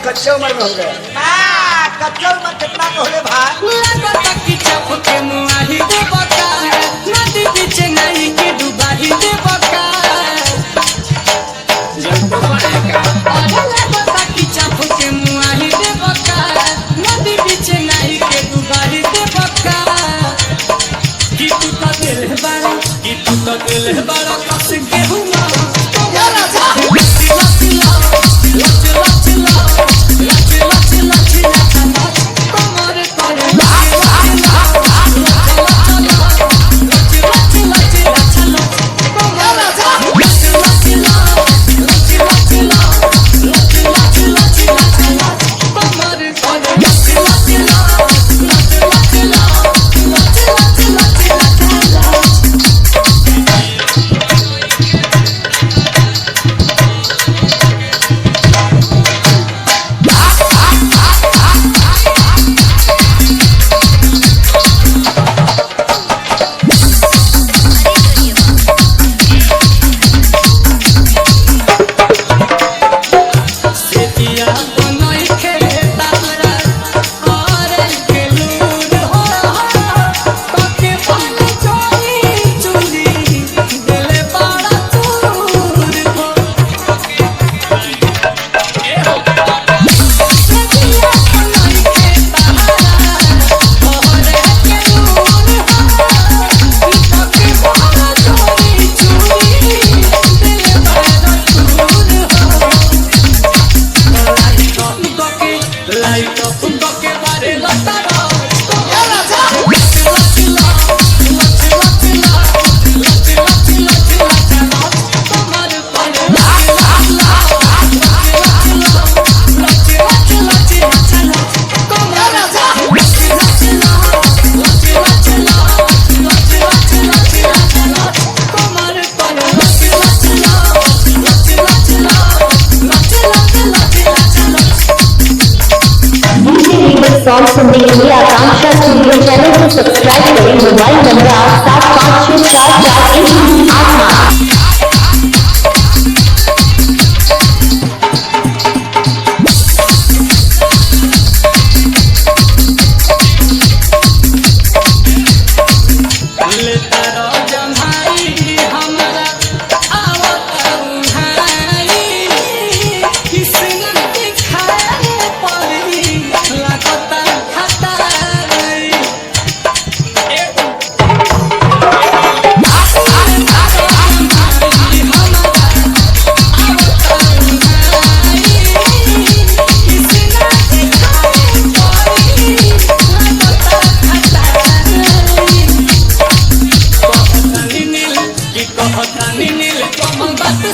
कच्चे उम्र में हो गए। कच्चा उम्र कितना कहले भाई लगता कि चप के मुआही दे बका नदी बीच नहीं के डुबाही दे बका जब तो बनेगा लगता कि चप के मुआही दे बका नदी बीच नहीं के डुबाही दे बका कि तू तो दिल बारा कस गेहूं सॉन्ग सुनने के लिए आकांक्षा स्टूडियो चैनल को सब्सक्राइब करें। Mobile number 75644188। नील कमल बात